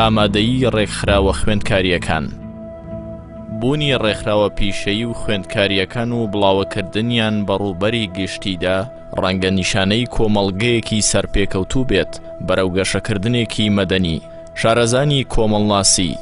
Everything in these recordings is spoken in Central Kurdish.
ئامادەیی ڕێکخراوە خوێندکاریەکان. بوونی ڕێکخراوە پیشەیی و خوێندکاریەکان و بڵاوکردنیان بەڕووبەری گشتیدا ڕەنگە نیشانەی کۆمەڵگەیەکی سەرپێکەوتوو بێت بەرەو گەشەکردنێکی مەدەنی. شارەزانی کۆمەڵناسی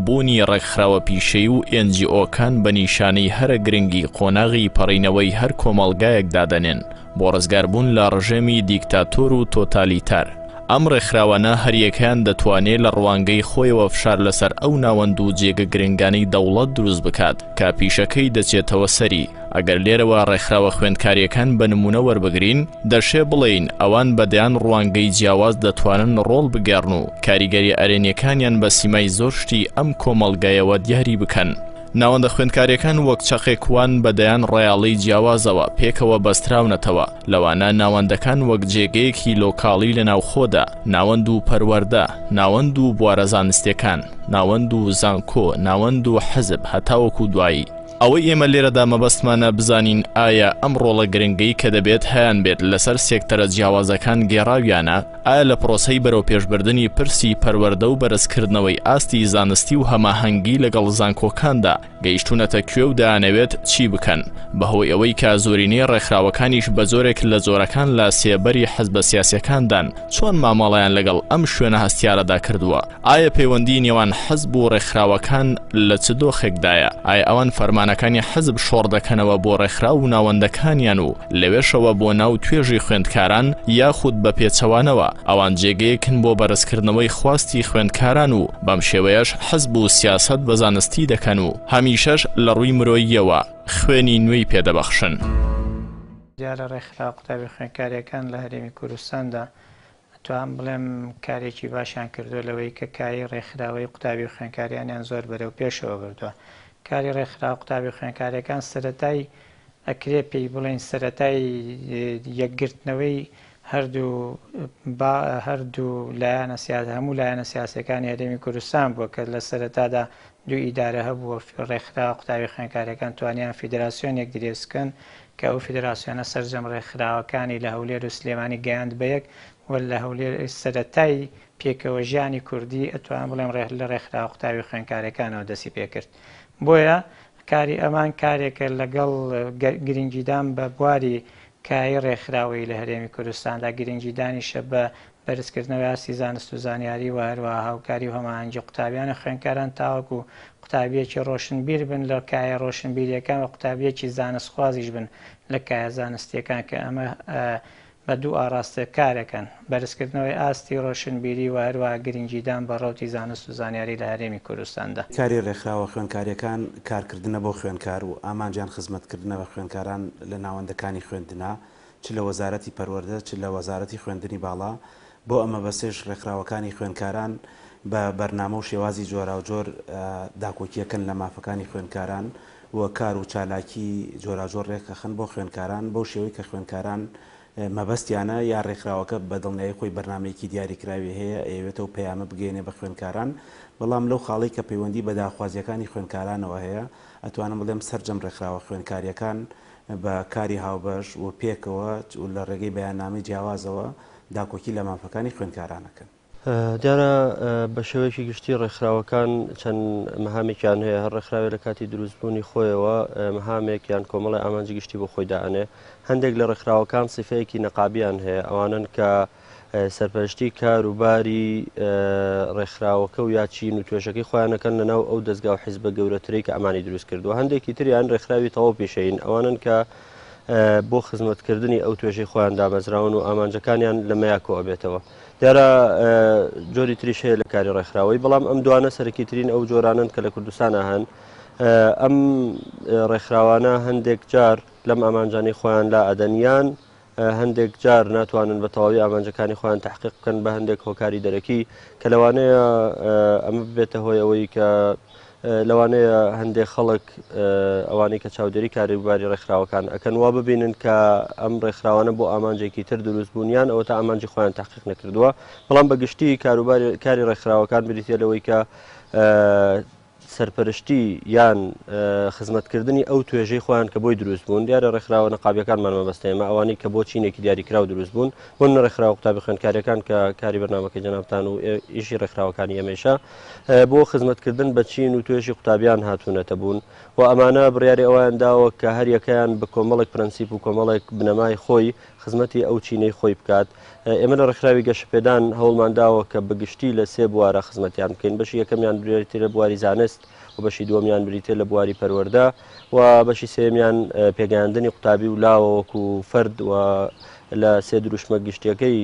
بوونی ڕێکخراوە پیشەیی و NGOکان بە نیشانەی هەرە گرنگی قۆناغی پەڕینەوەی هەر کۆمەڵگایەک دادەنێن بۆ ڕزگاربوون لە ڕژێمی دیکتاتۆر و تۆتالیتار. ئەم ڕێکخراوانە هەریەکەیان دەتوانێت لە ڕوانگەی خۆیەوە فشار لەسەر ئەو ناوەند و جێگە گرنگانەی دەوڵەت دروست بکات کە پیشەکەی دەچێتەوە سەری. ئەگەر لێرەوە ڕێکخراوە خوێندکاریەکان بە نمونە وەربگرین دەشێ بڵێین ئەوان بەدەیان ڕوانگەی جیاواز دەتوانن ڕۆڵ بگێڕن و کاریگەری ئەرێنیەکانیان بە سیمای زۆر شتی ئەم کۆمەڵگایەوە دیاری بکەن. ناوەندە خوێندکاریەکان وەک چەقێکوان بەدەیان ڕێیاڵی جیاوازەوە پێکەوە بەستراونەتەوە. لەوانە ناوەندەکان وەک جێگەیەکی لۆکاڵی لە ناوخۆدا، ناوەند و پەروەردە، ناوەند و بوارە زانستیەکان، ناوەند و زانکۆ، ناوەند و حەزب هەتاوەکو دوایی. ئەوەی ئێمە لێرەدا مەبەستمانە بزانین ئایا ئەم ڕۆڵە گرنگەی کە دەبێت هەیان بێت لەسەر سێکتەرە جیاوازەکان گێڕاویانە، ئایا لە پرۆسەی بەرەو پێشبردننی پرسی پەروەردە و بەرزکردنەوەی ئاستی زانستی و هەماهەنگی لەگەڵ زانکۆکاندا گەیشتونەتە کوێ و دەیانەوێت چی بکەن بەهۆی ئەوەی کە زۆرینەی ڕێکخراوەکانیش بە زۆرێک لە زۆرەکان لە سێبەری حەزبە سیاسیەکاندان چۆن مامەڵەیان لەگەڵ ئەم شوێنە هەستیارەدا کردووە؟ ئایا پەیوەندی نێوان حەزب و ڕێکخراوەکان لە چ دۆخێکدایە؟ ئایا ئەوان فەرمانەکانی حەزب شۆڕ دەکەنەوە بۆ ڕێکخراو و ناوەندەکانیان و لەوێشەوە بۆ ناو توێژی خوێندکاران یاخود بە پێچەوانەوە ئەوان جێگەیەکن بۆ بەرزکردنەوەی خواستی خوێندکاران و بەم شێوەیەش حەزب و سیاست بە زانستی دەکەن و هەمیشەش لە ڕووی مرۆییەوە خوێنی نوێی پێدەبەخشن. دیارە ڕێکخراوە قوتابی خوێندکاریەکان لە هەرێمی کوردستاندا توان بڵێم کارێکی باشیان کردو لەوەی کە کاری ڕێکخراوەی قوتابی خوێندکاریانیان زۆر بەرەو پێشەوە بردووە. کاری ڕێکخراوە قوتابی خوێندکاریەکان سەرەتای ئەکرێ پێی بڵێن سەرەتای یەکگرتنەوەی هەردوو لایەنە هەموو لایەنە سیاسەکانی هەرێمی کوردستان بووە کە لە سەرەتادا دوو ئیدارە هەبووە. ڕێکخراوە قوتابی خوێندکاریەکان توانیان فیدراسیۆنێک دروستکەن کە ئەو فیدراسیۆنە سەرجەم ڕێکخراوەکانی لە هەولێر و سلێمانی گەیاند بە یەک و لە هەولێر سەرەتای پێکەوە ژیانی کوردی ئەتوان بڵێم لە ڕێکخراوە قوتابی خوێندکاریەکانەوە دەستی پێکرد. بۆیە کاری ئەمان کارێکە لەگەڵ گرنگیدان بە بواری کاری ڕێکخراوەی لە هەرێمی کوردستاندا گرنگیدانیشە بە بەرزکردنەوەی ئاستی زانست و زانیاری و هەروەها هاوکاری و هەماهەنگی قوتابیانە خوێندکاران تاوەکو قوتابیەکی ڕۆشنبیر بن لە کایە ڕۆشنبیریەکان و قوتابیەکی زانستخوازیش بن لە کایە زانستیەکان کە ئەمە بە دوو ئاراستە کارەکەن بەرزکردنەوەی ئاستی ڕۆشنبیری و هەروەها گرنگیدان بە ڕەوتی زانست و زانیاری لە هەرێمی کوردستاندا. کاری ڕێکخراوە خوێندکاریەکان کارکردنە بۆ خوێندکار و ئامانجیان خزمەتکردنە بە خوێندکاران لە ناوەندەکانی خوێندنا چ لە وەزارەتی پەروەردە چ لە وەزارەتی خوێندنی باڵا بۆ ئەمە بەسێژ ڕێکخراوەکانی خوێندکاران بە بەرنامە و شێوازی جۆرا و جۆر داکۆکیەکەن لە مافەکانی خوێندکاران و کار و چالاکی جۆراجۆر ڕێکەخن بۆ خوێندکاران بەو شێوەی کە خوێندکاران مەبەستیانە یا ڕێکخراوەکە بە دڵنیایی خۆی بەرنمەیەکی دیاریکراوی هەیە ئەوێتەوە پەیامە بگەێنێ بە خوێندکاران. بەڵام لەو خاڵی کە پەیوەندی بە داخوازیەکانی خوێندکارانەوە هەیە ئەتوانم بڵێم سەرجەم ڕێکخراوە خوێندکاریەکان بە کاری هاوبەش و پێکەوە لە ڕێگەی بەیاننامەی جیاوازەوە داکۆکی لە مافەکانی خوێندکارانەکەن. دیارە بە شێوەیەکی گشتی ڕێکخراوەکان چەند مەهامێکیان هەیە. هەر ڕێکخراوێک لە کاتی دروستبوونی خۆیەوە مەهامێکیان کۆمەڵی ئامانجی گشتی بۆ خۆی دائەنێ. هەندێک لە ڕێکخراوەکان سیفەیەکی نەقابیان هەیە ئەوانن کە سەرپەرشتی کاروباری ڕێکخراوەکە و یاچین و توێژەکەی خۆیانەکەن لەناو ئەو دەستگا و حیزبە گەورەترەی کە ئەمانی دروست کردووە. هەندێکی تریان ڕێکخراوی تەواو پیشەین ئەوانن کە بۆ خزمەتکردنی ئەو توێژەی خۆیان دامەزراون و ئامانجەکانیان لە مەیاکۆ ئەبێتەوە. دیارە جۆری تریش هەیە لە کاری ڕێکخراوەی بەڵام ئەم دوانە سەرەکیترین ئەو جۆرانن کە لە کوردستانە هەن. ئەم ڕێکخراوانە هەندێک جار لەم ئامانجانی خۆیان لا ئەدەنیان هەندێک جار ناتوانن بە تەواوی ئامانجەکانی خۆیان تحقیق بکەن بە هەندێک هۆکاری دەرەکی کە لەوانەیە ئەمە ببێتە هۆی ئەوەی کە لەوانەیە هەندێک خەڵک ئەوانەی کە چاودێری کاروباری ڕێکخراوەکان ئەکەن وا ببینن کە ئەم ڕێکخراوانە بۆ ئامانجێکی تر دروست بوونیان ئەوە تا ئامانجی خۆیان تحقیق نەکردووە. بەڵام بەگشتی کاری ڕێکخراوەکان بریتە لەوەی کە سەرپەرشتی یان خزمەتکردنی ئەو توێژەی خۆیان کە بۆی دروست بوون دیارە ڕێکخراوە نەقابیەکانمان مەبەستەیەمە ئەوانەی کە بۆ چینێکی دیاریکراو دروست بوون بۆ ڕێکخراوە قوتابی خوێندکاریەکان کە کاری بەرنامەکەی جەنابتان و ئیشی ڕێکخراوەکانی ئەمێشە بۆ خزمەتکردن بە چین و توێژی قوتابیان هاتوونەتە بوون و ئەمانە بڕیاری ئەویان داوە کە هەر یەکەیان بە کۆمەڵێک پرەنسیپ و کۆمەڵێک بنەمای خۆی خزمەتی ئەو چینەی خۆی بکات ئێمە لە ڕێکخراوی گەشەپێدان هەوڵمان داوە کە بەگشتی لە سێ بوارە خزمەتیان بکەین بەشی یەکەمیان بریتێ لە بواری زانست و بەشی دووەمیان بریتێ لە بواری پەروەردە و بەشی سێمیان پێگەیاندنی قوتابی و لاوە وەکو فرد و لە سێ دروشمە گشتیەکەی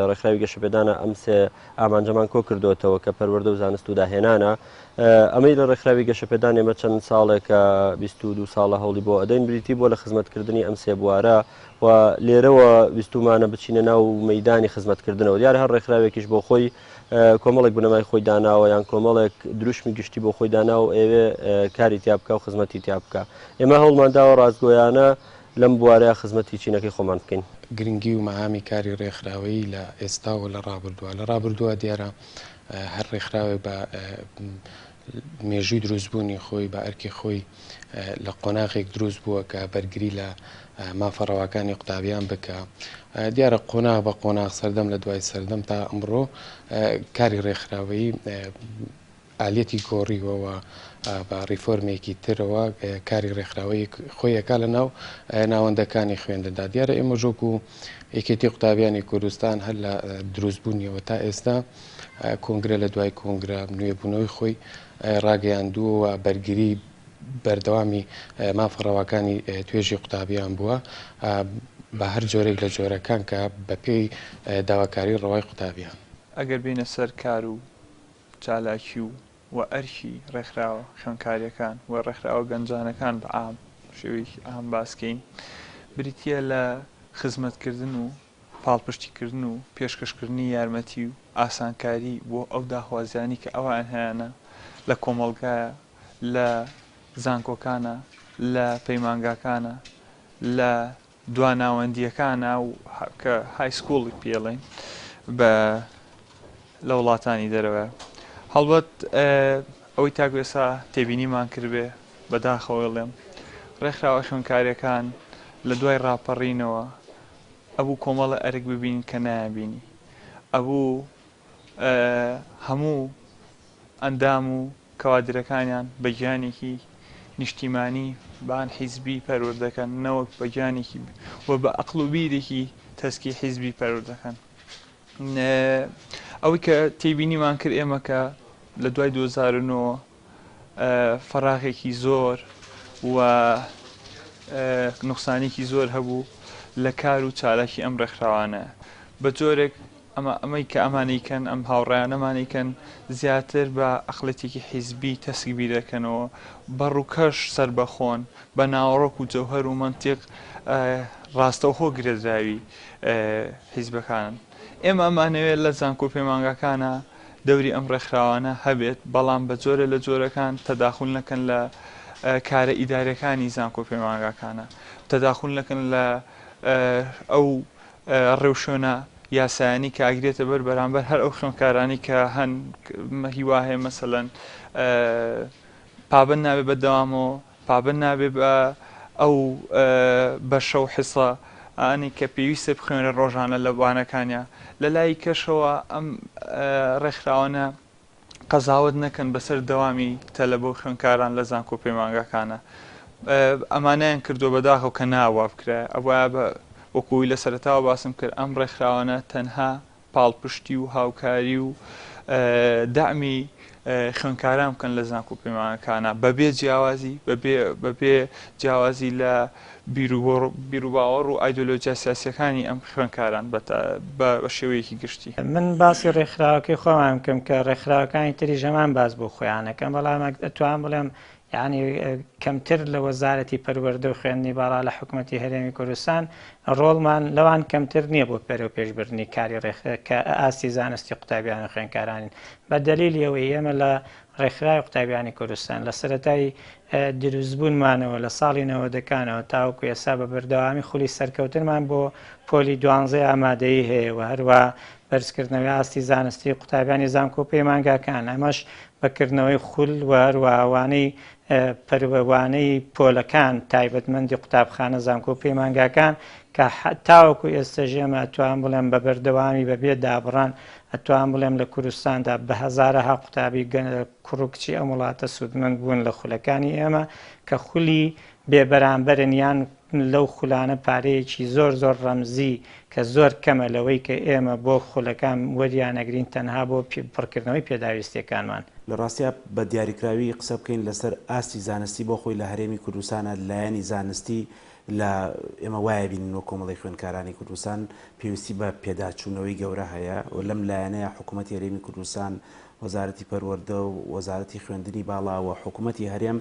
ڕێکخراوی گەشەپێدانە ئەم سێ ئامانجەمان کۆ کردوێتەوە کە پەروەردە و زانست و داهێنانە ئەمەی لە ڕێکخراوی گەشەپێدان ئێمە چەند ساڵێکە 22 ساڵە هەوڵی بۆ ئەدەین بریتی بۆ لە خزمەتکردنی ئەم سێ بوارە و لێرەوە ویستومانە بچینە ناو مەیدانی خزمەتکردنەوە دیارە هەر ڕێکخراوێکیش بۆ خۆی کۆمەڵێک بنەمای خۆی داناوە یان کۆمەڵێک دروشمی گشتی بۆ خۆی داناوە ئێوێ کاری تیا بکە و خزمەتی تیا بکە ئێمە هەوڵمان داوە ڕاستگۆیانە لەم بوارەیە خزمەتی چینەکەی خۆمان بکەین گرنگی و مەهامی کاری ڕێکخراوەی لە ئێستا و لە ڕابردووە دیارە هەر ڕێکخراوێک بە مێژووی دروستبوونی خۆی بە ئەرکی خۆی لە قۆناغێک دروست بووە کە بەرگری لە مافەڕەوەکانی قوتابیان بکە دیارە قۆناغ بە قۆناغ سەردەم لە دوای سەردەم تا ئەمڕۆ کاری ڕێکخراوەی ئالەتی گۆڕیوەوە بە ڕیفۆرمێکی ترەوە کاری ڕێکخراوەی خۆیەکە لە ناو ناوەندەکانی خوێندندا دیارە ئێمە ژۆک و یەکێتی قوتابیانی کوردستان هەر لە دروستبوونیەوە تا ئێستا کۆنگرە لە دوای کۆنگرە نوێبوونەوەی خۆی ڕاگەیاندووە بەرگری بەردەوامی مافەڕەوەکانی توێژی قوتابیان بووە بە هەر جۆرێک لە جۆرەکان کە بە پێی داواکاری ڕەوای قوتابیان ئەگەر بینە سەر کار و چالاکی و ئەرکی ڕێکخراوە خوێندکاریەکان و ڕێکخراوە گەنجانەکان بە ئام شێوەیەکی ئام باسکەین بریتە لە خزمەتکردن و پاڵپشتیکردن و پێشکەشکردنی یارمەتی و ئاسانکاری بۆ ئەو داخوازیانی کە ئەوان هەیەە لە کۆمەڵگایە لە زانکۆکانە لە پەیمانگاکانە لە دواناوەندیەکانە و کە هایسکوڵی پێڵێن بە لە وڵاتانی دەرەوە هەڵبەت ئەوەی تاگوێسا تێبینیمان کردبێ بەداخەوەڵێم ڕێکخراوە خوێندکاریەکان لە دوای ڕاپەڕینەوە ئەبوو کۆمەڵە ئەرک ببین کە نایبینی ئەبوو هەموو ئەندام و کەوادرەکانیان بە گیانێکی نیشتیمانی بان حیزبی پەروەردەکەن نەوەک بە گیانێکی و بە ئەقڵ و بیرێکی تەسکی حیزبی پەروەردەکەن ئەوەی کە تێبینیمان کرد ئێمە کە لە دوای 2009 فەراغێکی زۆر و نوقسانێکی زۆر هەبوو لە کار و چالاکی ئەم ڕێکخراوانە بە جۆرێک ئەمەی کە ئەمانەیکەن ئەم هاوڕێیانەمانێکن زیاتر بە ئەخلەتێکی حیزبی تەسکبی دەکەنەوە بەڕووکەش سەر بەخۆن بە ناوەڕۆک و جەوهەر و منتیق ڕاستەوخۆ گرێدراوی حیزبەکانن ئێمە ئەمانەوێت لە زانکۆ پەیمانگاکانە دەوری ئەم ڕێکخراوانە هەبێت بەڵام بە جۆرە لە جۆرەکان تەداخل نەکەن لە کارە ئیدارەکانی زانکۆ پەیمانگاکانە تەداخل نەکەن لە ئەو ڕێوشۆنە یاسایانی کە ئاگرێتە بەر بەرامبەر هەر ئەو خوێندکارانی کە هەن هیوا هەیە مەسەڵەن پابند نابێت بەدەوامەوە پابند نابێت بە ئەو بەشە و حسە ئانی کە پێویستە بخوێنرە ڕۆژانە لە بوانەکانیە لە لای کەشەوە ئەم ڕێکخراوانە قەزاوت نەکەن بەسەر دەوامی تەلە بۆ خوێندکاران لە زانکۆ پەیمانگاکانە ئەمانیان کردو بەداخەوە کە ناوا بکرێ ئەوە وەکوی لە سەرەتاوە باسم کرد ئەم ڕێکخراوانە تەنها پاڵپشتی و هاوکاری و دامی خوێندکاران بکەن لە زانکۆ پەیمانگاکانە بەبێ جیاوازی بەبێ جیاوازی لە بیرروباوەڕ و ئایدۆلۆجیا سیاسیەکانی ئەم خوێندکاران بە شێوەیەکی گشتی من باسی ڕێکخراوەکەی خۆمان بکەم کە ڕێکخراوەکانی تری ژەمان باس بۆ خۆیانەکەم بەڵام ئەتوان بڵێم یعنی کەمتر لە وەزارەتی پەروەردە و خوێندنی باڵا لە حکوومەتی هەرێمی کوردستان ڕۆڵمان لەوان کەمتر نییە بۆ پەرە و پێشبردننی کاری کە ئاسی زانستی قوتابیان و خوێندکارانین بە دلیل ئەوەی ئێمە لە ڕێکخراوی قوتابیانی کوردستان لە سەرەتای دروستبوونمانەوە لە ساڵی 90ەکانەوە تاوەکو ئێستا بە بەردەوامی خولی سەرکەوتنمان بۆ پۆلی 12 ئامادەیی هەیە و هەروە بەرزکردنەوەی ئاستی زانستی قوتابیانی زانکۆ پەیمانگاکان ئەمەش بەکردنەوەی خول و هەروەهاوانەی پەروەوانەی پۆلەکان تایبەتمەندی قوتابخانە زانکۆ پەیمانگاکان کە تاوەکو ئێستا ژێمە ئەتوان بڵێم بە بەردەوامی بەبێ دابڕان ئەتوان بڵێم لە کوردستاندا بە هەزارەها قوتابی کوڕ و کچی ئەم وڵاتە سوودمەند بوون لە خولەکانی ئێمە کە خولی بێبەرامبەرن یان لەو خولانە پارەیەکی زۆر زۆر ڕەمزی کە زۆر کەمە لەوەی کە ئێمە بۆ خولەکان وەریانەگرین تەنها بۆ پڕکردنەوەی پێداویستیەکانمان. لە ڕاستیا بە دیاریکراوی قسە بکەین لەسەر ئاستی زانستی بۆ خۆی لە هەرێمی کوردستانە لایەنی زانستی لە ئێمە وایە بینەوە کۆمەڵی خوێندکارانی کوردستان پێویستی بە پێداچوونەوەی گەورە هەیە و لەم لایەنەیە حکوومەتی هەرێمی کوردستان وەزارەتی پەروەردە و وەزارەتی خوێندنی باڵا و حکوومەتی هەرێم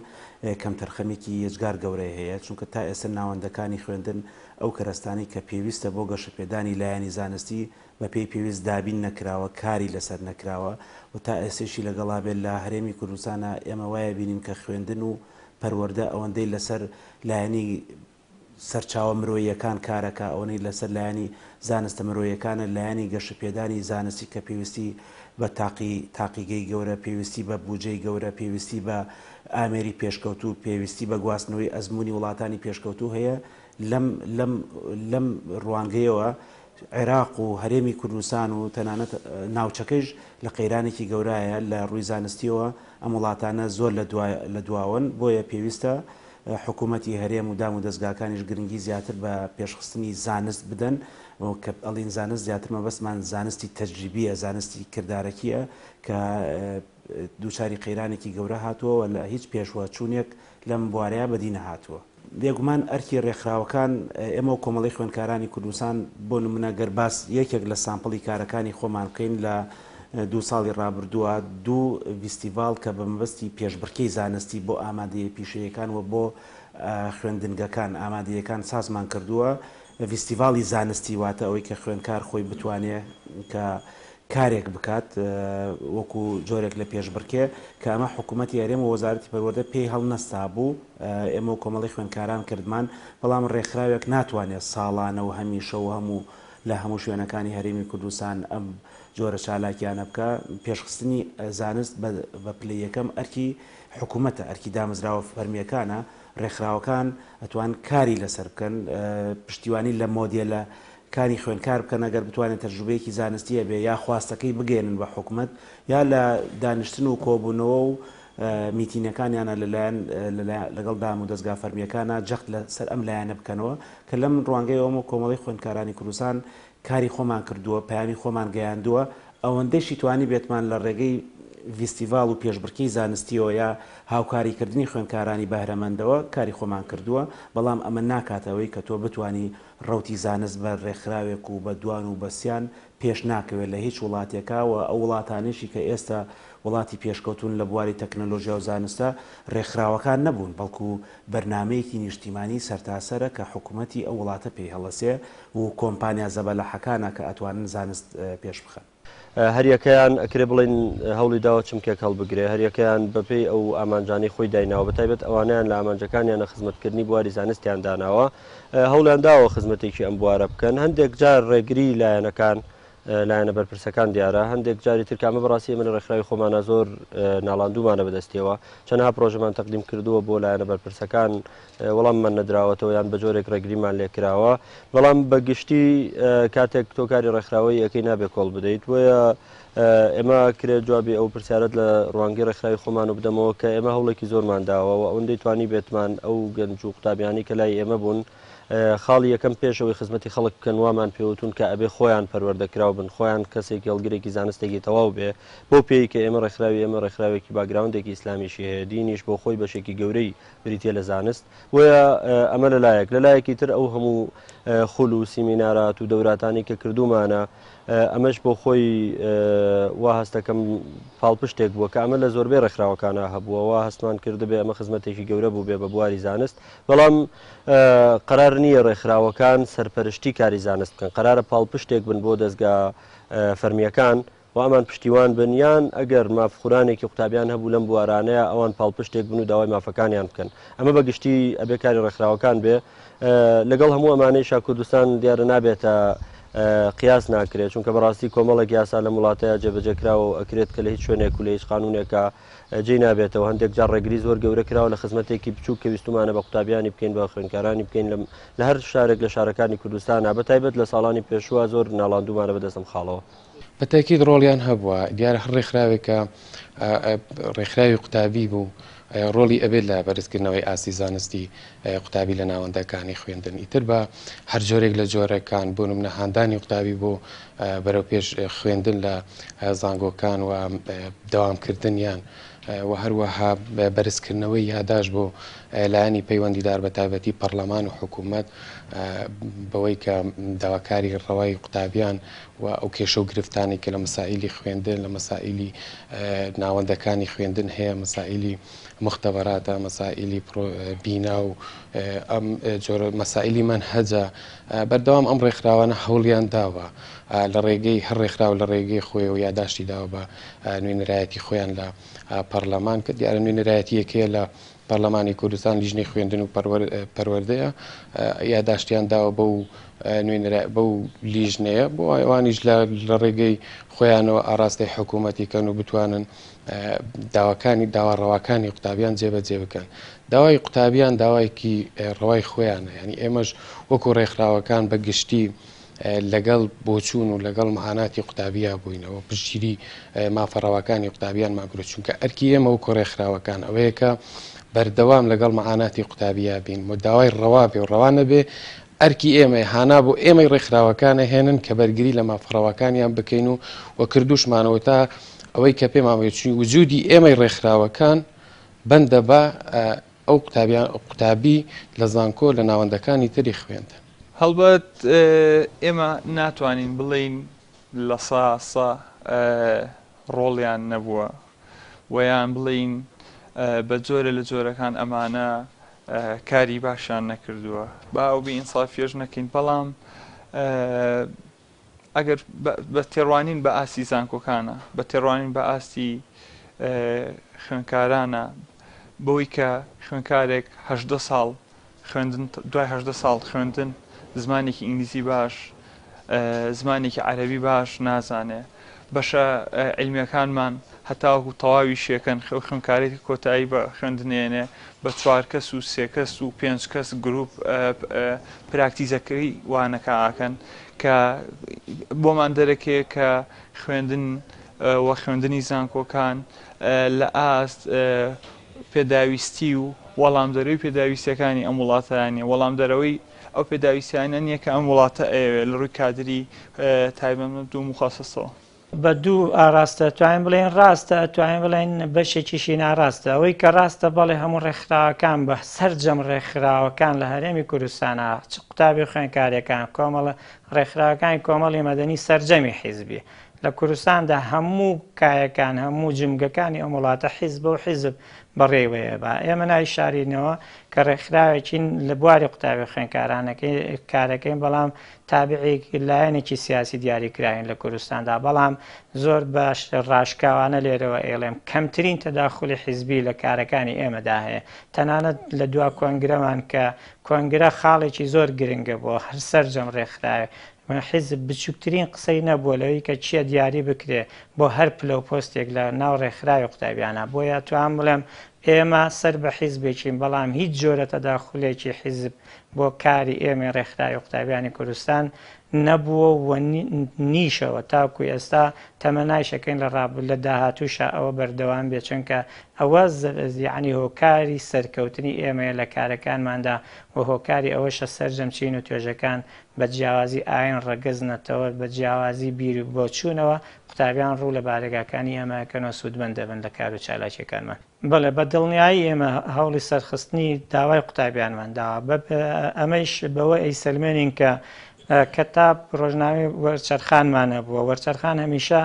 کەم تەرخەمێکی یەجگار گەورەی هەیە چونکە تا ئێستا ناوەندەکانی خوێندن ئەو کەرەستانی کە پێویستە بۆ گەشەپێدانی لایەنی زانستی بە پێی پێویست دابین نەکراوە کاری لەسەر نەکراوە و تا ئێستێشی لەگەڵا بێت لە هەرێمی کوردستانە ئێمە وایە بینین کە خوێندن و پەروەردە ئەوەندەی لەسەر لایەنی سەرچاوە مرۆییەکان کارەکە ئەوەی لەسەر لایەنی زانستە مرۆیەکانە لایەنی گەشەپێدانی زانستی کە پێویستی بە تاقیگەی گەورە پێویستی بە بودجەی گەورە پێویستی بە ئامێری پێشکەوتو پێویستی بە گواستنەوەی ئەزمموی وڵاتانی پێشکەوتو هەیە لەم ڕوانگەیەوە عێراق و هەرێمی کوردستان و تەنانەت ناوچەکەیش لە قەیرانێکی گەورایە لە ڕووی زانستیەوە ئەم وڵاتانە زۆر لە دواون بۆیە پێویستە حکوومەتی هەرێم و دام و دەستگاکانیش گرنگی زیاتر بە پێشخستنی زانست بدەن کە ئەڵین زانست زیاتر مەبەستمان زانستی تەجریبیە زانستی کردارەکیە کە دووچاری قەیرانێکی گەورە هاتووە لە هیچ پێشوە چوونێک لەم بوارەیە بەدینە هاتووە. بێگومان ئەرکی ڕێکخراوەکان ئێمە و کۆمەڵی خوێندکارانی کوردستان بۆ نمونە گەرباس یەکێک لە سامپڵی کارەکانی خۆمان بکەین لە 2 ساڵی ڕابردووە 2 فیستیڤال کە بە مەبەستی پێشبڕکەی زانستی بۆ ئامادەیە پیشەیەکان و بۆ خوێندنگەکان ئامادەیەکان سازمان کردووە. فیستیڤاڵی زانستی واتە ئەوەی کە خوێندکار خۆی بتوانێت کە کارێک بکات وەکو جۆرێک لە پێشبڕکێ کە ئەمە حکوومەتی هەرێم و وەزارەتی پەروەردە پێی هەڵنەستا بوو ئێمە و کۆمەڵی خوێندکاران کردمان بەڵام ڕێکخراوێک ناتوانێت ساڵانە و هەمیشە و هەموو لە هەموو شوێنەکانی هەرێمی کوردستان ئەم جۆرە چالاکیانە بکە. پێشخستنی زانست بە پلەی یەکەم ئەرکی حکوومەتە ئەرکی دامەزراوە فەرمیەکانە ڕێکخراوەکان ئەتوان کاری لەسەر بکەن پشتیوانی لە مۆدیێلە کاری خوێنکار بکەن ئەگەر بتوانێت تەجروبەیەکی زانستیە بێ یا خواستەکەی بگەێنن بە حکوومەت یا لە دانیشتن و کۆبوونەوە و میتینەکانیانە لەگەڵ دام و دەستگا فەرمیەکانە جەخت لەسەر ئەم لایەنە بکەنەوە کە لەم ڕوانگەیەوە کۆمەڵی خوێندکارانی کوردستان کاری خۆمان کردووە پەیامی خۆمان گەیاندووە ئەوەندەشی توانی بێتمان لە ڕێگەی فیستیڤال و پێشبڕکەی زانستیەوە یا هاوکاریکردنی خوێندکارانی بەهرەمەندەوە کاری خۆمان کردووە بەڵام ئەمە ناکاتەوەی کە تۆ بتانی ڕەوتی زانست بە ڕێکخراوێک و بە دوان و بەسییان پێش ناکەوێت لە هیچ وڵاتێکەوە ئەو وڵاتانێکی کە ئێستا وڵاتی پێشکەوتون لە بواری تەکنەلۆژیا و زانستە ڕێکخراوەکان نەبوون بەڵکو بەرنمەیەکی نیشتیمانی سەرتاسەرە کە حکوومەتی ئەو وڵاتە پێی هەڵەسێ و کۆمپانیا زەبەلەحەکانە کە ئەتوانن زانست پێش بخەن. هەریەکەیان ئەکرێ بڵین هەوڵی داوە چمکێک هەڵبگرێ هەریەکەیان بەپێی ئەو ئامانجانی خۆی دایناوە بەتایبەت ئەوانیان لە ئامانجەکانیانە خزمەتکردنی بواری زانستیان داناوە هەوڵیان داوە خزمەتێکی ئەم بوارە بکەن هەندێک جار ڕێگری لایەنەکان لایەنە بەرپرسەکان دیارە هەندێک جاری ترکامە بەڕاستی من ڕێکخراوی خۆمانە زۆر ناڵاندومانە بەدەستیەوە چەندها پرۆژەمان تەقدیم کردووە بۆ لایەنە بەرپرسەکان وەڵاممان نەدراوەتەوە یان بە جۆرێک ڕێگریمان لێکراوە بەڵام بەگشتی کاتێک تۆکاری ڕێکخراوی یەکەی نابێت کۆڵ بدەیت وە ئێمە کرێت جوابی ئەو پرسیارەت لە ڕوانگەی ڕێکخراوی خۆمان و بدەمەوە کە ئێمە هەوڵێکی زۆرمان داوە و ئەوەندەی توانی بێتمان ئەو گەنج و قوتابیانی کە لای ئێمە بوون خاڵی یەکەم پێشەوەی خزمەتی خەڵک بکەن وامان پێوتون کە ئەبێ خۆیان پەروەردەکراو بن خۆیان کەسێک هەڵگرێکی زانستێکی تەواو بێ بۆ پێی کە ئێمە ڕێکخراوێکی باگراوندێکی ئیسلامیشی هەیە دینیش بۆ خۆی بەشێکی گەورەی بریتە لە زانست وە ئەمە لەلایەکی تر ئەو هەموو خول و سیمینارات و دەوراتانی کە کردومانە ئەمەش بۆ خۆی وا هەستەکەم پاڵپشتێک بووە کە ئەمە لە زۆربەی ڕێکخراوەکانە هەبووە وا هەستمان کردبێ ئەمە خزمەتێکی گەورە بوو بێ بە بواری زانست بەڵام قەرار نییە ڕێکخراوەکان سەرپەرشتی کاری زانست بکەن قەرارە پاڵپشتێک بن بۆ دەستگا فەرمیەکان و ئەمان پشتیوان بنیان ئەگەر مافخورانێکی قوتابیان هەبوو لەم بوارانەیە ئەوان پاڵپشتێک بن و داوای مافەکانیان بکەن ئەمە بەگشتی ئەبێ کاری ڕێکخراوەکان بێ لەگەڵ هەموو ئەمانەی شا کوردستان دیارە نابێتە قیاس ناکرێت چونکە بەڕاستی کۆمەڵێک یاسا لە وڵاتەیە جێبەجێکراوە و ئەکرێت کە لە هیچ شوێنێک و لە هیچ قانونێکە جێ نابێتەوە هەندێک جار ڕێگری زۆر گەورە کراوە لە خزمەتێکی بچوو کە ویستمانە بە قوتابیانی بکەین بە خوێندکارانی بکەین لە هەر شارێک لە شارەکانی کوردستانە بەتایبەت لە ساڵانی پێشوە زۆر ناڵاندومانە بەدەستم خاڵەوە بەتاکید ڕۆڵیان هەبووە دیارە هەر ڕێکخراوێکە ڕێکخراوی قوتابی بوو ڕۆڵی ئەبێت لە بەرزکردنەوەی ئاسی زانستی قوتابی لە ناوەندەکانی خوێندن ئیتر بە هەر جۆرێک لە جۆرەکان بۆ نمونە هاندانی قوتابی بۆ بەرەو پێش خوێندن لە زانگۆکان و داوامکردنیان و هەروەها بەرزکردنەوەی یاداش بۆ لایەنی پەیوەندیدار بە تایبەتی پەرلەمان و حکوومەت بەوەی کە داواکاری ڕەوای قوتابیان و ئەو کێشە و گرفتانی کە لە مەسائیلی خوێندن لە مەسائیلی ناوەندەکانی خوێندن هەیە مەسائیلی مختبەراتە مەسائیلی بینا و ئەم جۆرە مەسائیلی منهەجە بەردەوام ئەم ڕێکخراوانە هەوڵیان داوە لە ڕێگەی هەر ڕێکخراو لە ڕێگەی خۆی و یاداشتی داوە بە نوێنەرایەتی خۆیان لە پەرلەمان کە دیارە نوێنەرایەتی یەکەیە لە پەرلەمانی کوردستان لیژنەی خوێندن و پەروەردەیە یاداشتیان داوە بەو لیژنەیە بۆ ئەوانیش لە ڕێگەی خۆیانەوە ئاراستەی حکوومەتی کەن و بتوانن داواڕەواکانی قوتابیان جێبەجێ بکەن داوای قوتابیان داوایکی ڕەوای خۆیانە ینی ئێمەش وەکو ڕێکخراوەکان بە گشتی لەگەڵ بۆچوون و لەگەڵ مەعاناتی قوتابیا بووینەوە پشتگیری مافەڕەوەکانی قوتابیان ماگرۆ چونکە ئەرکی ئێمە وەکو ڕێکخراوەکان ئەوەیە کە بەردەوام لەگەڵ مەعاناتی قوتابیا بین و داوای ڕەوا بێ و ڕەوانە بێ ئەرکی ئێمە هانا بۆ ئێمەی ڕێکخراوەکانە هێنن کە بەرگری لە مافەڕەوەکانیان بکەین و کردوشمانەوە تا ئەوەی کە پێماوەیەچووی وجودی ئێمەی ڕێکخراوەکان بەندە بە ئەو قوتابی لە زانکۆ لە ناوەندەکانی تری خوێندە هەڵبەت ئێمە ناتوانین بڵین لە ساسە ڕۆڵیان نەبووە ویان بڵین بە جۆرە لە جۆرەکان ئەمانە کاری باشیان نەکردووە باو بی ئینسافیێژ نەکەین بەڵام ئەگەر بە تێڕوانین بە ئاسی زانکۆکانە بە تێڕوانین بە ئاسی خوێندکارانە بەوەی کە خوێندکارێک 18 ساڵ خوێندن دوای 18 ساڵ خوێندن زمانێکی ئینگلیزی باش زمانێکی عەرەبی باش نازانێ بەشە عیلمیەکانمان هەتاوەکو تەواوی شێکەن خوێندکارێکی کۆتایی بە خوێندنێنێ بە 4 کەس و 3 کەس و 5 کەس گروپ پراکتیزەکەی وانەکەکەن کە بۆمان دەرەکەیە کە خوێندن وە خوێندنی زانکۆکان لە ئاست پێداویستی و وەڵامدەرەوەی پێداویستەکانی ئەم وڵاتانی وەڵامدەرەوەی ئەو پێداویستیانە نییە کە ئەم وڵاتە ئەوێ لە ڕووی کادری تایبەت و مخەسەسەوە بە دوو ئاراستە توانین بڵێن ڕاستە توانین بڵێن بەشێکیشی ناڕاستە ئەوەی کە ڕاستە بەڵێ هەموو ڕێکخراوەکان بە سەرجەم ڕێکخراوەکان لە هەرێمی کوردستانە چ قوتابی خوێندکاریەکان کۆمەڵە ڕێکخراوەکانی کۆمەڵی مەدەنی سەرجەمی حیزبی لە کوردستاندا هەموو کایەکان هەموو جمگەکانی ئەم وڵاتە حیزب و حیزب بەڕێوەیە بە ئێمە ناوی شارینەوە کە ڕێکخراوێکین لە بواری قوتابی خوێندکارانەکەی کارەکەین بەڵام تابعێکی لایەنێکی سیاسی دیاریکراین لە کوردستاندا بەڵام زۆر باش ڕاشکاوانە لێرەوە ئێڵێم کەمترین تەداخلی حیزبی لە کارەکانی ئێمەدا هەیە تەنانەت لە دوا کۆنگرەمان کە کۆنگرە خاڵێکی زۆر گرنگە بۆ هەر سەرجەم ڕێکخراوێ حیزب بچووکترین قسەی نەبووە لەوەی کە چییە دیاری بکرێ بۆ هەر پلە و پۆستێک لە ناو ڕێکخراوی قوتابیانە بۆیە توان بڵێم ئێمە سەر بە حیزبێکین بەڵام هیچ جۆرە تەداخولێکی حیزب بۆ کاری ئێمە ڕێکخراوی قوتابیانی کوردستان نەبووە و نیشەوە تاکوی ئێستا تەمەنایشەکەین لە داهاتووشە ئەوە بەردەوام بێت چونکە ئەوە یعنی هۆکاری سەرکەوتنی ئێمەیە لە کارەکانماندا و هۆکاری ئەوەشە سەرجەم چین و توێژەکان بە جیاوازی ئاین ڕەگەزنەتەوە بە جیاوازی بیر و بۆچوونەوە قوتابیان ڕوو لە بارێگاکانی ئێمەکەنەوە سوودمەند دەبن لە کار و چالاکیەکانمان بەڵێ بە دڵنیایی ئێمە هەوڵی سەرخستنی داوای قوتابیانمان داوە ئەمەش بەوە ئەیسەلمێنین کە کەتاب ڕۆژناوی وەرچەرخانمانە بووە وەرچەرخان هەمیشە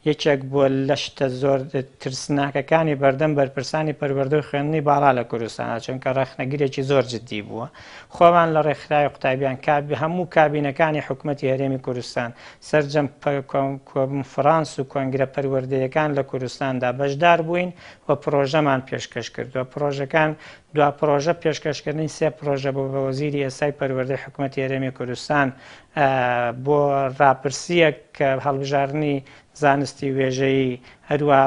یەکێک بووە لە شتە زۆر ترسناکەکانی بەردەم بەرپرسانی پەروەردە و خوێندنی باڵا لە کوردستانە، چونکە ڕێخنەگیرێکی زۆر جددی بووە. خۆمان لە ڕێکخراوی قوتابیان هەموو کابینەکانی حکوومەتی هەرێمی کوردستان سەرجەم کۆنفرانس و کۆنگرە پەروەردەیەکان لە کوردستاندا بەشدار بووین و پرۆژەمان پێشکەش کردووە. پرۆژەکان دو پرۆژە پێشکەشکردنی سێ پرۆژە بۆ بە وەزیری ئێستای پەروەردەی حکوومەتی هەرێمی کوردستان بۆ ڕاپرسیەک کە هەڵبژاردننی زانستی وێژەیی، هەروە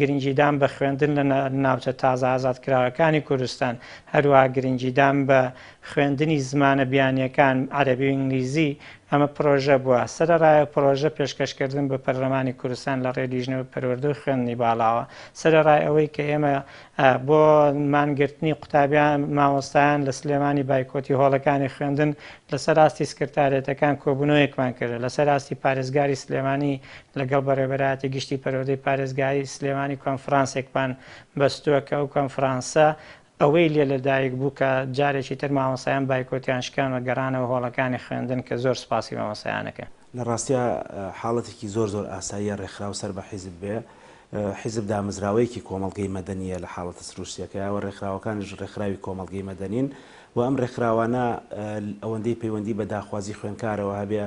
گرنگیدان بە خوێندن لە ناوچە تازە ئازادکراوەکانی کوردستان، هەروە گرنگیدان بە خوێندنی زمانە بیانیەکان عەرەبی و ئینگلیزی، ئەمە پرۆژە بووە. سەرەڕای پرۆژە پێشکەشکردن بە پەرلەمانی کوردستان لە ڕێ لیژنەوە پەروەردە و خوێندنی باڵاوە. سەرەڕای ئەوەی کە ئێمە بۆ مانگرتنی قوتابیان مامۆستایان لە سلێمانی بایکۆتی هۆڵەکانی خوێندن لەسەر راستی سکرتارێتەکان کۆبوونەوەیەکمان کرد، لەسەر راستی پارێزگاری سلێمانی لەگەڵ بەڕێوەبەرایەتی گشتی پەروەردەی پارێزگاری سلێمانی کۆنفرانسێکمان بەستووە کە ئەو کۆنفرانسە ئەوەی لێ لەدایک بوو کە جارێکی تر مامۆسایان بایکۆتیان شکان و گەڕانەوە هۆڵەکانی خوێندن کە زۆر سپاسی مامۆسایانەکە. لە ڕاستیە حاڵەتێکی زۆر ئاساییە ڕێکخراو سەر بە حیزب بێ. حیزب دامەزراوەیەکی کۆمەڵگەی مەدەنیە لە حاڵەتە سروشتیەکەیەوە ڕێکخراوەکانیش ڕێکخراوی کۆمەڵگەی مەدەنین و ئەم ڕێکخراوانە ئەوەندەی پەیوەندی بە داخوازی خوێندکارەوە هەبێ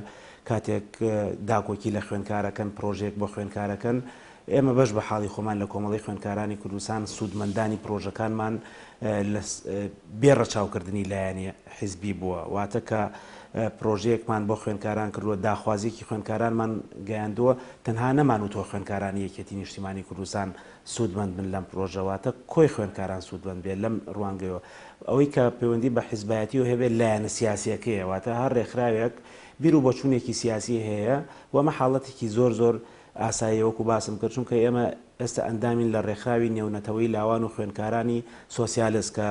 کاتێک داکۆکی لە خوێندکارەکەن پرۆژێک بۆ خوێندکارەکەن ئێمە بەش بە حاڵی خۆمان لە کۆمەڵی خوێندکارانی کوردستان سوودمەندانی پرۆژەکانمان بێڕە چاوکردنی لایەنی حیزبی بووە، واتە کە پرۆژەیەکمان بۆ خوێندکاران کردووە، داخوازیەکی خوێندکارانمان گەیاندووە، تەنها نەمانوتەوە خوێندکارانی یەکێتی نیشتیمانی کوردستان سوودمەند بن لەم پرۆژەواتە کۆی خوێندکاران سوودمەند بێت لەم ڕوانگەیەوە. ئەوەی کە پەیوەندی بە حیزبایەتی و هەبێت لایەنە سیاسیەکەیە، واتە هەر ڕێکخراوێک بیر و بۆچوونێکی سیاسی هەیە و ئەمە حاڵەتێکی زۆر ئاسایی وەکو باسم کرد، چونکە ئێمە ئێستا ئەندامین لە ڕێکخراوی نێونەتەوەی لاوان و خوێندکارانی سۆسیالیست کە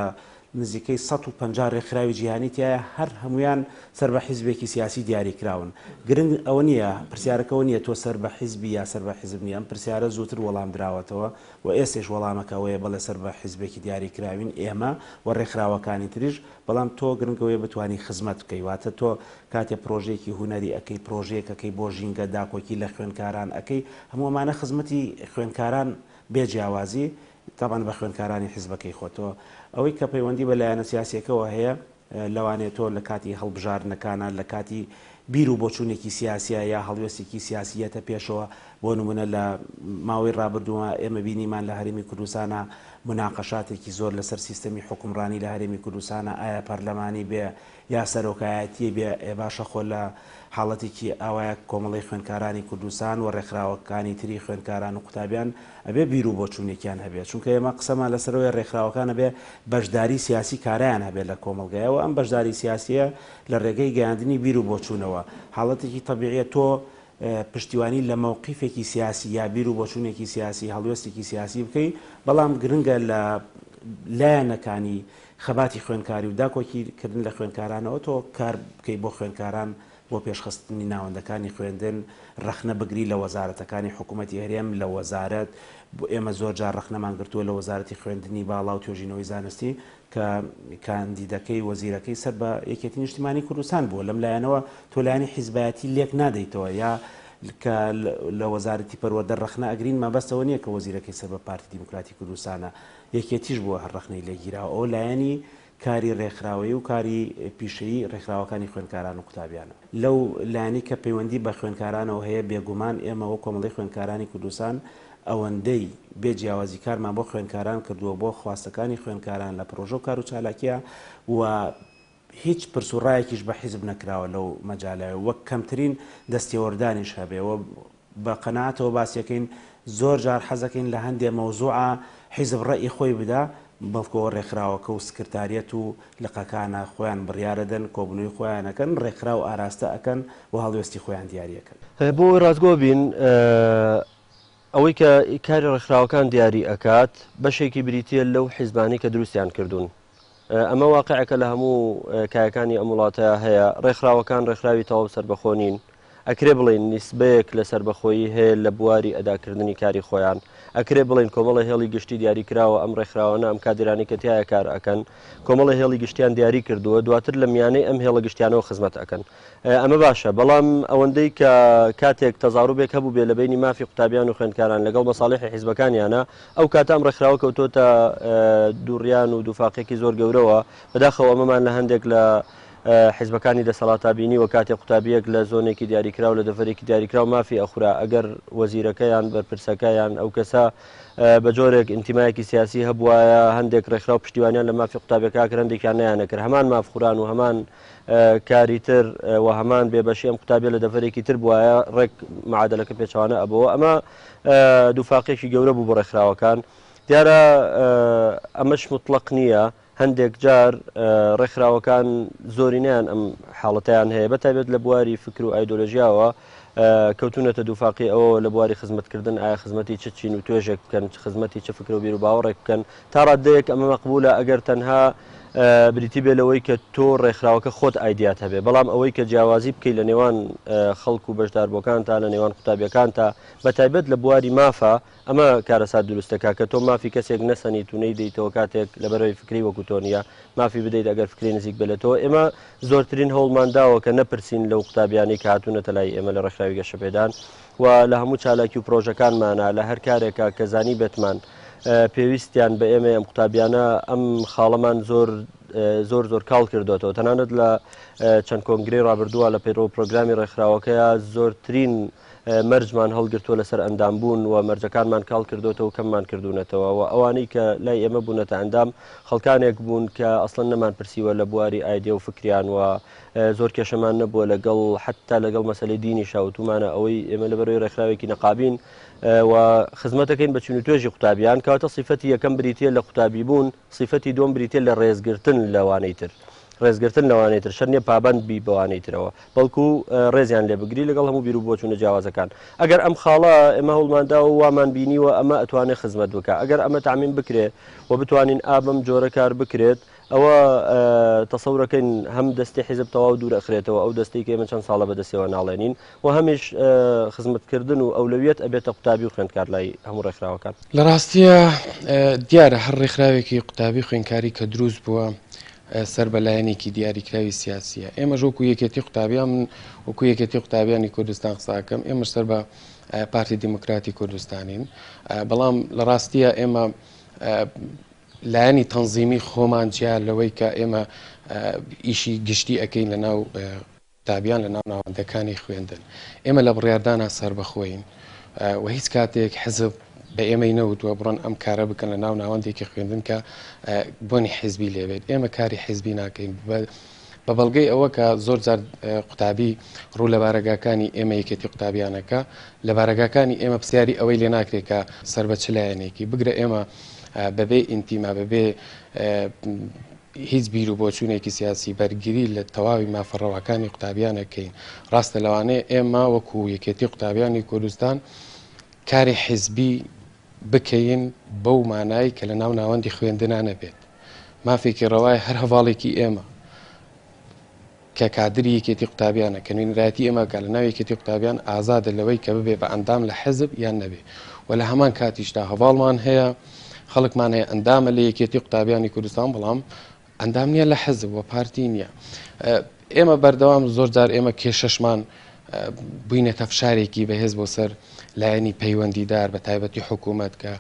نزیکەی 150 ڕێکخراوی جیهانی تایە، هەر هەمویان سەر بە حیزبێکی سیاسی دیاریکراون. گرنگ ئەوە نییە، پرسیارەکەەوە نییە تۆ سەر بە حیزبی یا سەر بە حیزب نیە، ئەم پرسیارە زووتر وەڵام دراوەتەوە و ئێستش وەڵامەکەوەیە بەڵێ سەر بە حیزبێکی دیاریکراوین ئێمە و ڕێکخراوەکانی تریش، بەڵام تۆ گرنگەوەی بتوانی خزمەت بکەی، واتە تۆ کاتێ پرۆژێکی هونەری ئەەکەی، پرۆژەیەکەکەی بۆ ژینگە داکۆکی لە خوێندکاران ئەەکەی، هەمووەمانە خزمەتی خوێندکاران بێجیاوازی تاوان بە خوێندکارانی حیزبەکەی خۆتەوە. ئەوەی کە پەیوەندی بە لایەنە سیاسیەکەەوە هەیە لەوانێت تۆ لە کاتی هەڵبژاردنەکانە، لە کاتی بیر و بۆچوونێکی سیاسیە یا هەڵوێستێکی سیاسیەتە پێشەوە، بۆ نمونە لە ماوەی ڕابردووە ئێمە بینیمان لە هەرێمی کوردستانە مناقەشاتێکی زۆر لەسەر سیستەمی حکومڕانی لە هەرێمی کوردستانە، ئایا پەرلەمانی بێ یا سەرۆکایەتی بێ، باشە خۆ لە حاڵەتێکی ئاوایە کۆمەڵی خوێندکارانی کوردستان و ڕێکخراوەکانی تری خوێندکاران و قوتابیان ئەبێ بیر و بۆچوونێکیان هەبێت، چونکە ئێمە قسەمان لەسەرەوەی ڕێکخراوەکانە بێ بەشداری سیاسی کارایان هەبێت لە کۆمەلگایەوە، ئەم بەشداری سیاسیە لە ڕێگەی گەیاندنی بیر و بۆچوونەوە. حاڵەتێکی تەبیعیە تۆ پشتیوانی لە مووقیفێکی سیاسی یا بیر و بۆچوونێکی سیاسی هەڵوێستێکی سیاسی بکەی، بەڵام گرنگە لە لایەنەکانی خەباتی خوێندکاری و داکۆکیکردن لە خوێندکارانەوە تۆ کار بکەی بۆ خوێندکاران، بۆ پێشخستنی ناوەندەکانی خوێندن، ڕەخنە بگری لە وەزارەتەکانی حکوومەتی هەرێم، لە وەزارەت بۆ ئێمە زۆر جار ڕەخنەمان گرتووە لە وەزارەتی خوێندنی باڵا و توێژینەوەی زانستی کە کاندیدەکەی وەزیرەکەی سەر بە یەکێتی نیشتیمانی کوردستان بووە. لەم لایەنەوە تۆ لایەنی حیزبایەتی لێک نادەیتەوە، یا کە لە وەزارەتی پەروەردە ڕەخنە ئەگرین مەبەستەوە نییە کە وەزیرەکەی سەر بە پارتی دیموکراتی کوردستانە یەکێتیش بووە هەر ڕەخنەی لێگیراوە. ئەو لایەنی کاری ڕێکخراوەیی و کاری پیشەیی ڕێکخراوەکانی خوێندکاران و قوتابیانە. لەو لایەنی کە پەیوەندی بە خوێندکارانەوە هەیە، بێگومان ئێمە وە کۆمەڵی خوێندکارانی کوردستان ئەوەندەی بێجیاوازی کارمان بۆ خوێندکاران کردووە بۆ خواستەکانی خوێندکاران لە پرۆژە و کار و چالاکیە، و هیچ پرسوڕایەکیش بە حیزب نەکراوە لەو مەجالایە، وەک کەمترین دەستێوەردانیش هەبێەوە. بە قەناعەتەوە باسیەکەین زۆر جار حەزەکەین لە هەندێک مەوزوعە حیزب ڕێی خۆی بدا، بەڵکۆ ڕێکخراوەکە و سکرتاریەت و لقەکانە خۆیان بڕیارەدەن، کۆبنەوەی خۆیانەکەن، ڕێکخرا و ئاراستە ئەکەن و هەڵوێستی خۆیان دیاریەکەن. بۆ ڕازگۆ بین ئەوەی کە کاری ڕێکخراوەکان دیاری ئەکات بەشێکی بریتە لەو حیزبانی کە دروستیان کردوون. ئەمە واقعەکە لە هەموو کایەکانی ئەم وڵاتەیە هەیە. ڕێکخراوەکان ڕێکخراوی تەواو سەربەخۆ نین، ئەکرێ بڵێن نیسبەیەک لە سربەخۆیی هەیە لە بواری ئەداکردنی کاری خۆیان ئەکرێ بڵێن کۆمەڵە هێڵی گشتی دیاریکراوە ئەم ڕێکخراوانە ئەم کادرانی کە تایە کار ئەکەن کۆمەڵە هێڵی گشتیان دیاری کردووە دواتر لە میانەی ئەم هێڵە گشتیانەوە خزمەت ئەەکەن ئەمە باشە بەڵام ئەوەندەی کە کاتێک تەزاڕوبێک هەبوو بێ لە بینی مافی قوتابیان و خوێندکاران لەگەڵ مەساڵحی حیزبەکانیانە ئەو کاتە ئەم ڕێکخراوە کەوتۆتە دووڕیان و دووفاقێکی زۆر گەورەوە بەداخەوە ئەمەمان لە هەندێک لە حیزبەکانی دەسەڵاتابینی و کاتێک قوتابیەک لە زۆنێکی دیاریکراو لە دەفەرێکی دیاریکراو مافی ئەخورا ئەگەر وەزیرەکەیان بەرپرسەکەیان ئەو کەسە بە جۆرێک ئینتیمایەکی سیاسی هەبوایە هەندێک ڕێکخراو پشتیوانیان لە مافی قوتابەکە کرندێکیان نیانەکرد هەمان مافخوران و هەمان کاریتر و هەمان بێبەشی ئەم قوتابێ لە دەفەرێکی تر بواە ڕێک معادلەکە پێچوانە ئەبەوە ئەمە دووفاقێکی گەورە بوو بۆ ڕێکخراوەکان دیارە ئەمەش مطلق نییە هەندێک جار ڕێکخراوەکان زۆرینیان ئەم حاڵەتیان هەیە بەتایبێت لە بواری فکر و ئایدۆلۆژیاوە کەوتونەتە دووفاقی ئەوە لە بواری خزمەتکردن ئایا خزمەتی چ چین و توێژێک بکەن خزمەتی چه فکر و بیر و باوەڕێک بکەن تا ڕادەیەک ئەمە مەقبولە ئەگەر تەنها بریتی بێ لەوەی کە تۆ ڕێکخراوەکە خۆت ئایدیات هەبێ بەڵام ئەوەی کە جیاوازی بکەیت لە نێوان خەڵک و بەشداربووەکان تا لە نێوان قوتابیەکان تا بەتایبەت لە بواری مافە ئەمە کارەسات دروستەکە کە تۆ مافی کەسێک نەسەنیت و نەیدەیتەوە کاتێک لەبەرەوەی فکری وەکو تۆ نیە مافی بدەیت ئەگەر فکری نزیک بێتەوە ئێمە زۆرترین هەوڵمان داوە کە نەپرسین لەو قوتابیانی کە هاتوونەتە لای ئێمە لە ڕێکخراوی گەشەپێدان و لە هەموو چالاکی و پرۆژەکانمانە لە هەر کارێکە کە زانی بێتمان پێویستیان بە ئێمە ئەم قوتابیانە ئەم خاڵەمان زۆر کاڵ کردوێتەوە تەنانەت لە چەند کۆنگرەی ڕابردووە لە پەیڕۆ پرۆگرامی ڕێکخراوەکەیە زۆرترین مەرجمان هەڵگرتووە لەسەر ئەندامبوون و مەرجەکانمان کاڵ کردوێتەوە و کەممان کردوونەتەوە و ئەوانەی کە لای ئێمە بوونەتە ئەندام خەڵکانێک بوون کە ئەسڵەن نەمان پرسیوە لە بواری ئایدێ و فکریان و زۆر کێشەمان نەبووە لەگەڵ حتا لەگەڵ مەسەلەی دینی شاوتومانە ئەوەی ئێمە لەبەرەوەی ڕێکخراوێکی نەقابین و خزمەتەکەین بە چون و توێژی قوتابیان کەواتە صیفەتی یەکەم بریتە لە قوتابی بوون صیفەتی دوم بریتە لە ڕێزگرتن لەوانەی تر ڕێزگرتن لەوانەی تر شەرنیە پابند بی بەوانەی ترەوە بەڵکو ڕێزیان لێ بگری لەگەڵ هەموو بیر و بۆچوونە جیاوازەکان ئەگەر ئەم خاڵە ئێمە هەوڵماندا و وامان بینیوە ئەمە ئەتوانێت خزمەت بکە ئەگەر ئەمە تامین بکرێت و بتوانین ئابم جۆرە کار بکرێت ئەوە تەسەورەکەین هەم دەستی حیزب تەواو دوور ئەخرێتەوە ئەو دەستی کە ئێمە چەند ساڵە بەدەستەوە ناڵێنین و هەمیش خزمەتکردن و ئەولەویەت ئەبێتە قوتابی و خوێندکار لای هەموو ڕێکخراوەکان لە ڕاستیە دیارە هەر ڕێکخراوێکی قوتابی خوێندکاری کە دروست بووە سەر بەلایەنێکی دیاریکراوی سیاسیە ئێمە ژۆکو یەکێتی قوتابیان وەکو یەکێتی قوتابیانی کوردستان قساکەم ئێمە سەر بە پارتی دیموکراتی کوردستانین بەڵام لە ڕاستیە ئێمە لایەنی تەنزیمی خۆمان جیا لەوەی کە ئێمە ئیشی گشتی ئەەکەین لە ناو قوتابیان لە ناو ناوەندەکانی خوێندن ئێمە لە بڕیاردانە سەر بەخۆین و هیچ کاتێک حزب بە ئێمەی نەوتوە بڕۆن ئەم کارە بکەن لە ناو ناوەندێکی خوێندن کە بۆنی حیزبی لێبێت ئێمە کاری حیزبی ناکەین بە بەڵگەی ئەوە کە زۆر جار قوتابی ڕوو لە بارەگاکانی ئێمە یەکێتی قوتابیانەکە لە بارەگاکانی ئێمە پرسیاری ئەوەی لێ ناکرێت کە سەر بە چ لایەنێکی بگرە ئێمە بەبێ ئینتیما بەبێ هیچ بیر و بۆچوونێکی سیاسی بەرگری لە تەواوی مافەڕەوەکانی قوتابیانەکەین ڕاستە لەوانەیە ئێمە وەکو یەکێتی قوتابیانی کوردستان کاری حیزبی بکەین بەو مانای کە لە ناو ناوەندی خوێندنا نەبێت مافێکی ڕەوای هەر هەواڵێکی ئێمە کە کادری یەکێتی قوتابیانە کە نوێنەرایەتی ئێمە کە لە ناو یەکێتی قوتابیان ئازادە لەوەی کە ببێ بە ئەندام لە حزب یان نەبێ و لە هەمان کاتیشدا هەواڵمان هەیە خەڵکمان هەیە ئەندامە لە یەکێتی قوتابیانی کوردستان بەڵام ئەندام نییە لە حزب و پارتی نییە ئێمە بەردەوام زۆر جار ئێمە کێشەشمان بووینەتە فشارێکی بەهێز بۆ سەر لایەنی پەیوەندیدار بە تایبەتی حکوومەت کە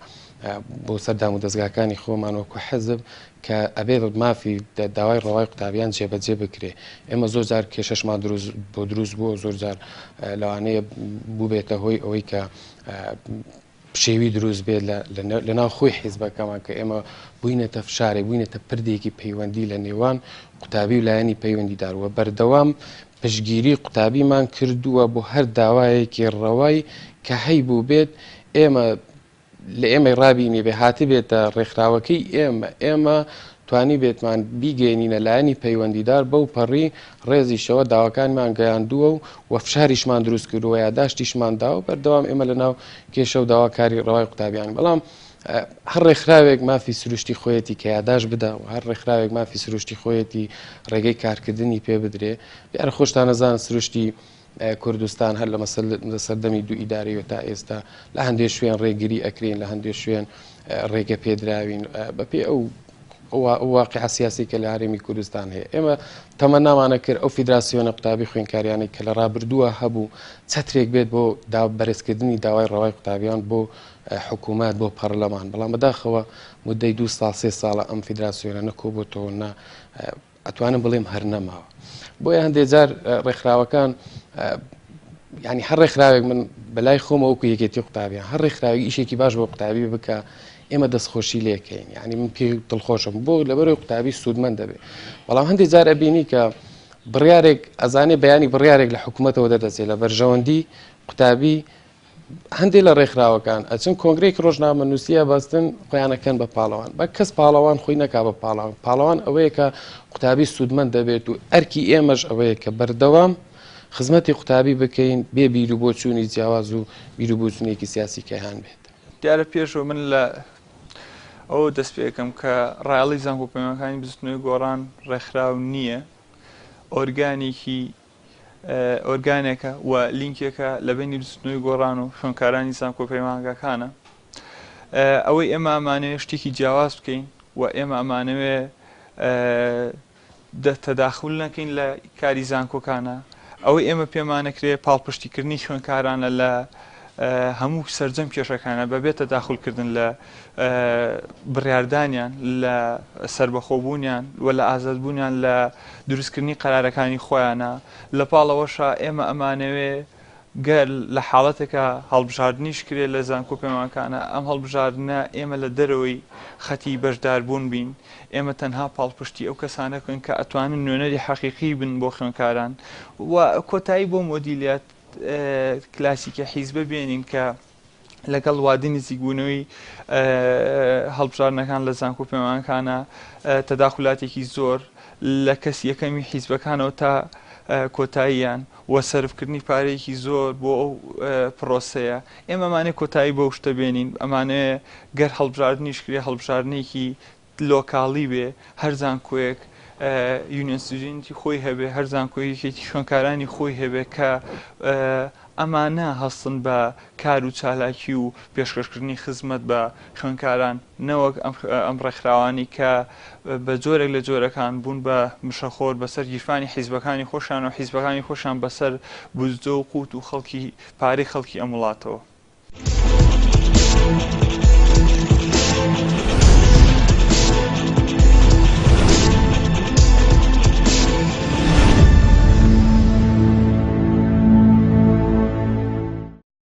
بۆ سەردام و دەستگاکانی خۆمان وەکو حزب کە ئەبێ مافی داوای ڕەوای قوتابیان جێبەجێ بکرێ ئێمە زۆر جار کێشەشمان بۆ دروست بووە زۆر جار لەوانەیە بوو بێتە هۆی ئەوەی کە شێوی دروست بێت لە ناو خۆی حیزبەکەمان کە ئێمە بووینەتە فشارێ بووینەتە پردێکی پەیوەندی لە نێوان قوتابی و لایەنی پەیوەندیدارەوە بەردەوام پشگیری قوتابیمان کردووە بۆ هەر داوایەکی ڕەوای کە هەی بوو بێت ئێمە لە ئێمەی ڕابینی بێ هاتی بێتە ڕێکخراوەکەی ئێمە توانی بێتمان بیگەێنینە لایەنی پەیوەندیدار بەو پەڕی ڕێزیشەوە داواکانمان گەیاندووە و فشاریشمان دروست کردووە یاداشتیشمان داوە بەردەوام ئێمە لە ناو کێشە و داواکاری ڕەوای قوتابیان بەڵام هەر ڕێکخراوێک مافی سروشتی خۆیەتی کە یاداش بدە و هەر ڕێکخراوێک مافی سروشتی خۆیەتی ڕێگەی کارکردنی پێ بدرێ یارە خۆشتان نەزان سروشتی کوردستان هەر لە سەردەمی دوو ئیدارەوە تا ئێستا لە هەندێک شوێن ڕێگیری ئەکرێن لە هەندێک شوێن ڕێگە پێدراوین بەپێ ئەو واقع سیاسی کە لە هەرێمی کوردستان هەیە ئێمە تەمەنامان کرد ئەو فیدراسیۆنە قوتابی خوێندکاریانی کە لە ڕابردووە هەبوو چەترێک بێت بۆ بەرزکردنی داوای ڕەوای قوتابیان بۆ حکوومەت بۆ پەرلەمان بەڵام بەداخەوە مدەی 2 ساڵ 3 ساڵە ئەم فیدراسیۆنە نەکۆبووەوە ئەتوانم بڵێم هەر نەماوە بۆیە هەندێک جار ڕێکخراوەکان ینی هەر ڕێکخراوێک من بەلای خۆمە وەکو یەکێتی قوتابیان هەر ڕێکخراوێک ئیشێکی باش بۆ قوتابی بکە ئێمە دەستخۆشی لێکەین یعنی من پێ دڵخۆشم بۆ لەبەرەوەی قوتابی سوودمەند دەبێت بەڵام هەندێک جار ئەبینی کە بڕیارێک ئەزانێ بەیانی بڕیارێک لە حکوومەتەوە دەدەچێت لە بەرژەوەندی قوتابی هەندێک لە ڕێکخراوەکان ئەچن کۆنگرێک ڕۆژنامەنووسیە بەستن خۆیانەکەن بە پاڵەوان بە کەس پاڵەوان خۆی نەکا بە پاڵەوان پاڵەوان ئەوەیە کە قوتابی سوودمەند دەبێت و ئەرکی ئێمەش ئەوەیە کە بەردەوام خزمەتی قوتابی بکەین بێ بیر و بۆچوونی جیاواز و بیر و بۆچوونێکی سیاسی کەیان بێت دیارە پێشەوە من لە ئەو دەست پێکەم کە ڕایڵی زانکۆپەیمەکانی بستنەوەی گۆڕان ڕێکخراو نییە ئۆرگانێکە و لینکێکە لە بینی بستنەوەی گۆڕان و خوێندکارانی زانکۆپەیمانگەکانە ئەوەی ئێمە ئەمانەوێ شتێکی جیاواز بکەین و ئێمە ئەمانەوێ تەداخل نەکەین لە کاری زانکۆکانە ئەوەی ئێمە پێمانەکرێ پاڵپشتیکردنی خوێندکارانە لە هەموو سەرجەم کێشەکانە بەبێت تەداخلکردن لە بڕاردانیان لە سربەخۆبوونیان و لە ئازادبوونیان لە دروستکردنی قەرارەکانی خۆیانە لە پاڵەوەشە ئێمە ئەمانەوێ گەر لە حاڵەتێکە هەڵبژاردنیش کرێ لە زانکۆپەیمانەکانە ئەم هەڵبژاردنە ئێمە لە دەرەوەی خەتی بەشداربوون بین ئێمە تەنها پاڵپشتی ئەو کەسانە کوین کە ئەتوانن نوێنەری حەقیقی بن بۆ خوێندکاران و کۆتایی بۆ مۆدیلیات کلاسیکە حیزبە بێنین کە لەگەڵ وادی نزیکبوونەوەی هەڵبژاردنەکان لە زانکۆپەیمانەکانە تەداخلاتێکی زۆر لە کەس یەکەمی حیزبەکانەوە تا کۆتاییان وە سەرفکردنی پارەیەکی زۆر بۆ ئەو پرۆسەیە ئێمە ئەمانەیە کۆتایی بۆ شتە بێنین ئەمانەیە گەر هەڵبژاردنیش کرێ هەڵبژاردنێکی لۆکاڵی بێ هەر زانکۆیەک یونیۆنسیژنتی خۆی هەبێ هەر زانکۆیەکێتی خوێندکارانی خۆی هەبێ کە ئەمانە هەستن بە کار و چالاکی و پێشکەشکردنی خزمەت بە خوێندکاران نەوەک ئەم ڕێکخراوانی کە بە جۆرێک لە جۆرەکان بوون بە مشەخۆر بەسەر گیرفانی حیزبەکانی خۆشان و حیزبەکانی خۆشان بەسەر بوزدە و قوت و خەڵکی پارەی خەڵکی ئەم وڵاتەوە.